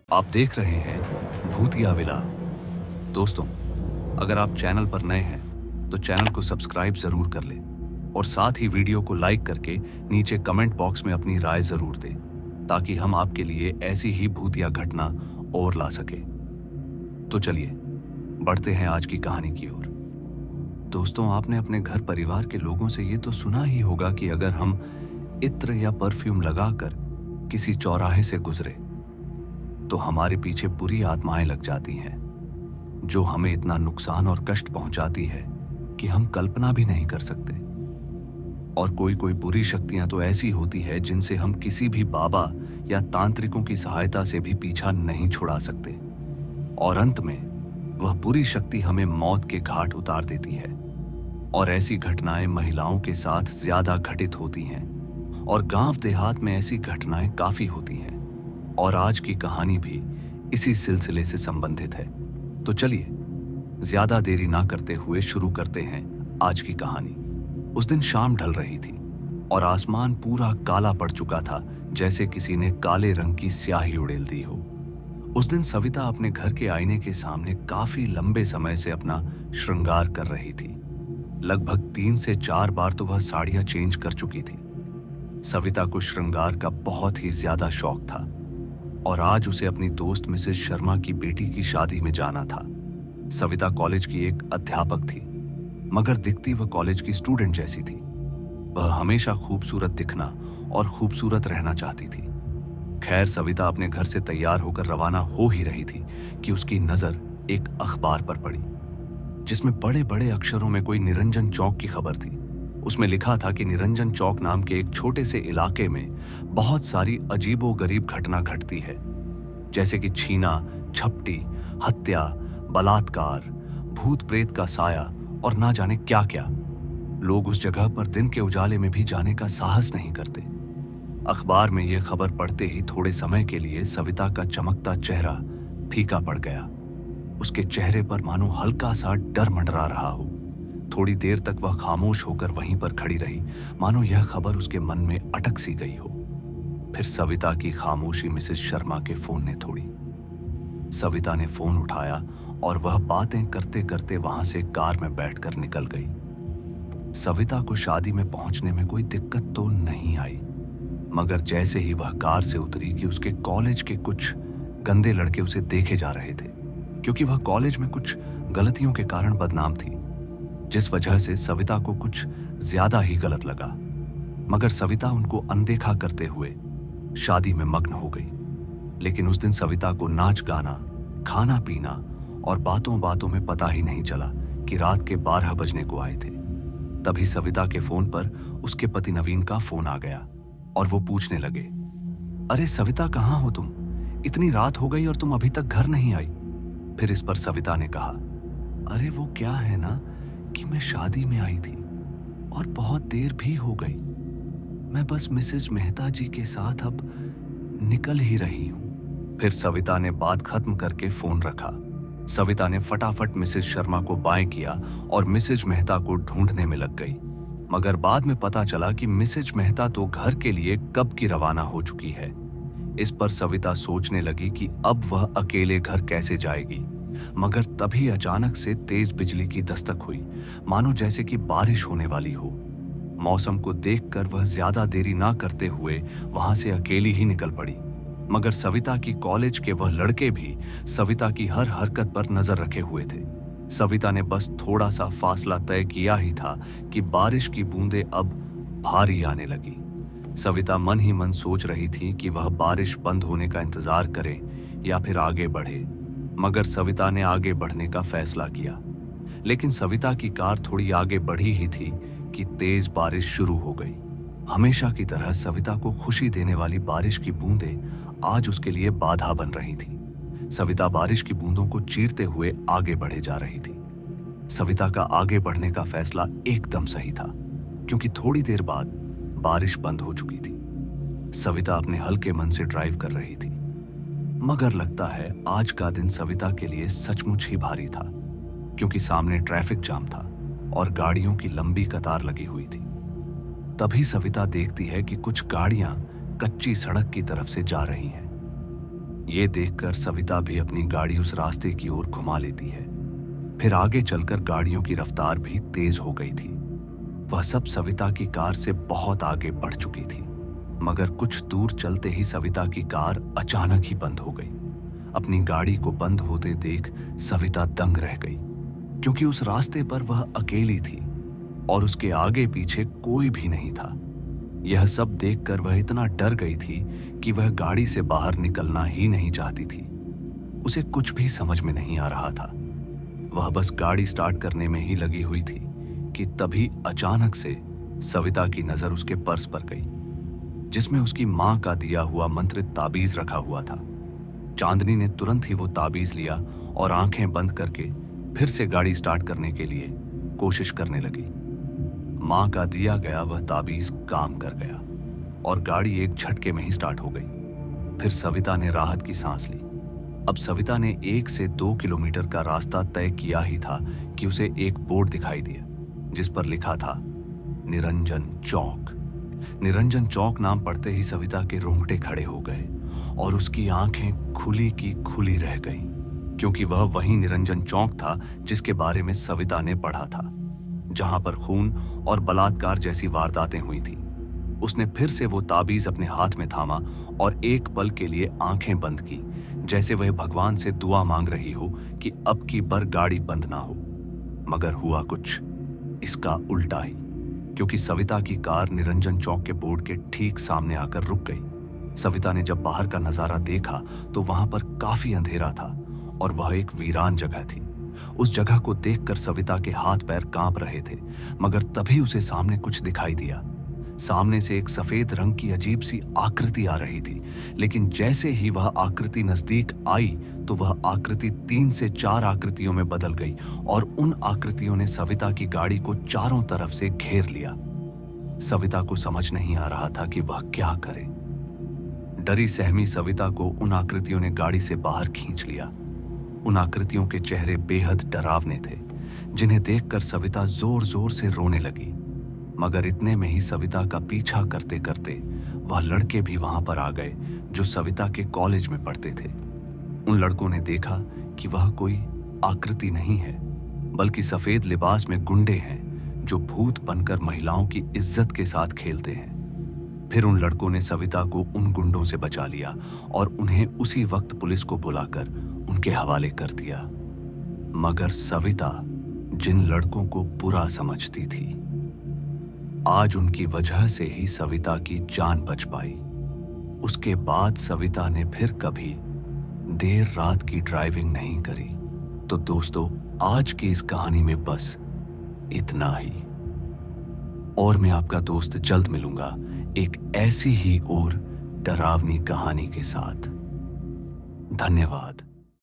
आप देख रहे हैं भूतिया विला। दोस्तों, अगर आप चैनल पर नए हैं तो चैनल को सब्सक्राइब जरूर कर लें और साथ ही वीडियो को लाइक करके नीचे कमेंट बॉक्स में अपनी राय जरूर दें ताकि हम आपके लिए ऐसी ही भूतिया घटना और ला सके। तो चलिए बढ़ते हैं आज की कहानी की ओर। दोस्तों, आपने अपने घर परिवार के लोगों से ये तो सुना ही होगा कि अगर हम इत्र या परफ्यूम लगाकर किसी चौराहे से गुजरे तो हमारे पीछे बुरी आत्माएं लग जाती हैं जो हमें इतना नुकसान और कष्ट पहुंचाती है कि हम कल्पना भी नहीं कर सकते। और कोई कोई बुरी शक्तियां तो ऐसी होती है जिनसे हम किसी भी बाबा या तांत्रिकों की सहायता से भी पीछा नहीं छुड़ा सकते और अंत में वह बुरी शक्ति हमें मौत के घाट उतार देती है। और ऐसी घटनाएं महिलाओं के साथ ज्यादा घटित होती हैं और गांव देहात में ऐसी घटनाएं काफी होती हैं। और आज की कहानी भी इसी सिलसिले से संबंधित है। तो चलिए ज्यादा देरी ना करते हुए शुरू करते हैं आज की कहानी। उस दिन शाम ढल रही थी और आसमान पूरा काला पड़ चुका था, जैसे किसी ने काले रंग की स्याही उड़ेल दी हो। उस दिन सविता अपने घर के आईने के सामने काफी लंबे समय से अपना श्रृंगार कर रही थी। लगभग 3 से 4 बार तो वह साड़ियां चेंज कर चुकी थी। सविता को श्रृंगार का बहुत ही ज्यादा शौक था और आज उसे अपनी दोस्त मिसेस शर्मा की बेटी की शादी में जाना था। सविता कॉलेज की एक अध्यापक थी, मगर दिखती वह कॉलेज की स्टूडेंट जैसी थी। वह हमेशा खूबसूरत दिखना और खूबसूरत रहना चाहती थी। खैर, सविता अपने घर से तैयार होकर रवाना हो ही रही थी कि उसकी नजर एक अखबार पर पड़ी जिसमें बड़े बड़े अक्षरों में कोई निरंजन चौक की खबर थी। उसमें लिखा था कि निरंजन चौक नाम के एक छोटे से इलाके में बहुत सारी अजीबोगरीब घटना घटती है, जैसे कि छीना झपटी, हत्या, बलात्कार, भूत प्रेत का साया और ना जाने क्या क्या। लोग उस जगह पर दिन के उजाले में भी जाने का साहस नहीं करते। अखबार में यह खबर पढ़ते ही थोड़े समय के लिए सविता का चमकता चेहरा फीका पड़ गया। उसके चेहरे पर मानो हल्का सा डर मंडरा रहा हो। थोड़ी देर तक वह खामोश होकर वहीं पर खड़ी रही, मानो यह खबर उसके मन में अटक सी गई हो। फिर सविता की खामोशी मिसेस शर्मा के फोन ने तोड़ी। सविता ने फोन उठाया और वह बातें करते करते वहां से कार में बैठकर निकल गई। सविता को शादी में पहुंचने में कोई दिक्कत तो नहीं आई, मगर जैसे ही वह कार से उतरी कि उसके कॉलेज के कुछ गंदे लड़के उसे देखे जा रहे थे, क्योंकि वह कॉलेज में कुछ गलतियों के कारण बदनाम थी, जिस वजह से सविता को कुछ ज्यादा ही गलत लगा। मगर सविता उनको अनदेखा करते हुए शादी में मग्न हो गई। लेकिन उस दिन सविता को नाच गाना, खाना पीना और बातों बातों में पता ही नहीं चला कि रात के 12 बजने को आए थे। तभी सविता के फोन पर उसके पति नवीन का फोन आ गया और वो पूछने लगे, अरे सविता, कहाँ हो तुम? इतनी रात हो गई और तुम अभी तक घर नहीं आई। फिर इस पर सविता ने कहा, अरे वो क्या है ना कि मैं शादी में आई थी और बहुत देर भी हो गई। मैं बस मिसेस मेहता जी के साथ अब निकल ही रही हूं। फिर सविता ने बात खत्म करके फोन रखा। सविता ने फटाफट मिसेस शर्मा को बाय किया और मिसेस मेहता को ढूंढने में लग गई। मगर बाद में पता चला कि मिसेस मेहता तो घर के लिए कब की रवाना हो चुकी है। इस पर सविता सोचने लगी कि अब वह अकेले घर कैसे जाएगी। मगर तभी अचानक से तेज बिजली की दस्तक हुई, मानो जैसे कि बारिश होने वाली हो। मौसम को देखकर वह ज्यादा देरी ना करते हुए वहां से अकेली ही निकल पड़ी। मगर सविता की कॉलेज के वह लड़के भी सविता की हर हरकत पर नजर रखे हुए थे। सविता ने बस थोड़ा सा फासला तय किया ही था कि बारिश की बूंदें अब भारी आने लगी। सविता मन ही मन सोच रही थी कि वह बारिश बंद होने का इंतजार करे या फिर आगे बढ़े। मगर सविता ने आगे बढ़ने का फैसला किया। लेकिन सविता की कार थोड़ी आगे बढ़ी ही थी कि तेज बारिश शुरू हो गई। हमेशा की तरह सविता को खुशी देने वाली बारिश की बूंदें आज उसके लिए बाधा बन रही थी। सविता बारिश की बूंदों को चीरते हुए आगे बढ़े जा रही थी। सविता का आगे बढ़ने का फैसला एकदम सही था, क्योंकि थोड़ी देर बाद बारिश बंद हो चुकी थी। सविता अपने हल्के मन से ड्राइव कर रही थी, मगर लगता है आज का दिन सविता के लिए सचमुच ही भारी था, क्योंकि सामने ट्रैफिक जाम था और गाड़ियों की लंबी कतार लगी हुई थी। तभी सविता देखती है कि कुछ गाड़ियां कच्ची सड़क की तरफ से जा रही हैं। ये देखकर सविता भी अपनी गाड़ी उस रास्ते की ओर घुमा लेती है। फिर आगे चलकर गाड़ियों की रफ्तार भी तेज हो गई थी। वह सब सविता की कार से बहुत आगे बढ़ चुकी थी, मगर कुछ दूर चलते ही सविता की कार अचानक ही बंद हो गई। अपनी गाड़ी को बंद होते देख सविता दंग रह गई, क्योंकि उस रास्ते पर वह अकेली थी और उसके आगे पीछे कोई भी नहीं था। यह सब देखकर वह इतना डर गई थी कि वह गाड़ी से बाहर निकलना ही नहीं चाहती थी। उसे कुछ भी समझ में नहीं आ रहा था। वह बस गाड़ी स्टार्ट करने में ही लगी हुई थी कि तभी अचानक से सविता की नजर उसके पर्स पर गई, जिसमें उसकी मां का दिया हुआ मंत्रित ताबीज रखा हुआ था। चांदनी ने तुरंत ही वो ताबीज लिया और आंखें बंद करके फिर से गाड़ी स्टार्ट करने के लिए कोशिश करने लगी। मां का दिया गया वह ताबीज काम कर गया और गाड़ी एक झटके में ही स्टार्ट हो गई। फिर सविता ने राहत की सांस ली। अब सविता ने 1 से 2 किलोमीटर का रास्ता तय किया ही था कि उसे एक बोर्ड दिखाई दिया, जिस पर लिखा था निरंजन चौक। निरंजन चौक नाम पढ़ते ही सविता के रोंगटे खड़े हो गए और उसकी आंखें खुली की खुली रह गईं, क्योंकि वह वही निरंजन चौक था जिसके बारे में सविता ने पढ़ा था, जहां पर खून और बलात्कार जैसी वारदातें हुई थी। उसने फिर से वो ताबीज अपने हाथ में थामा और एक पल के लिए आंखें बंद की, जैसे वह भगवान से दुआ मांग रही हो कि अब की बार गाड़ी बंद ना हो। मगर हुआ कुछ इसका उल्टा ही, क्योंकि सविता की कार निरंजन चौक के बोर्ड के ठीक सामने आकर रुक गई। सविता ने जब बाहर का नजारा देखा तो वहां पर काफी अंधेरा था और वह एक वीरान जगह थी। उस जगह को देखकर सविता के हाथ पैर कांप रहे थे, मगर तभी उसे सामने कुछ दिखाई दिया। सामने से एक सफेद रंग की अजीब सी आकृति आ रही थी, लेकिन जैसे ही वह आकृति नजदीक आई तो वह आकृति 3 से 4 आकृतियों में बदल गई और उन आकृतियों ने सविता की गाड़ी को चारों तरफ से घेर लिया। सविता को समझ नहीं आ रहा था कि वह क्या करे। डरी सहमी सविता को उन आकृतियों ने गाड़ी से बाहर खींच लिया। उन आकृतियों के चेहरे बेहद डरावने थे, जिन्हें देखकर सविता जोर जोर से रोने लगी। मगर इतने में ही सविता का पीछा करते करते वह लड़के भी वहां पर आ गए जो सविता के कॉलेज में पढ़ते थे। उन लड़कों ने देखा कि वह कोई आकृति नहीं है, बल्कि सफेद लिबास में गुंडे हैं जो भूत बनकर महिलाओं की इज्जत के साथ खेलते हैं। फिर उन लड़कों ने सविता को उन गुंडों से बचा लिया और उन्हें उसी वक्त पुलिस को बुलाकर उनके हवाले कर दिया। मगर सविता जिन लड़कों को बुरा समझती थी, आज उनकी वजह से ही सविता की जान बच पाई। उसके बाद सविता ने फिर कभी देर रात की ड्राइविंग नहीं करी। तो दोस्तों, आज की इस कहानी में बस इतना ही, और मैं आपका दोस्त जल्द मिलूंगा एक ऐसी ही और डरावनी कहानी के साथ। धन्यवाद।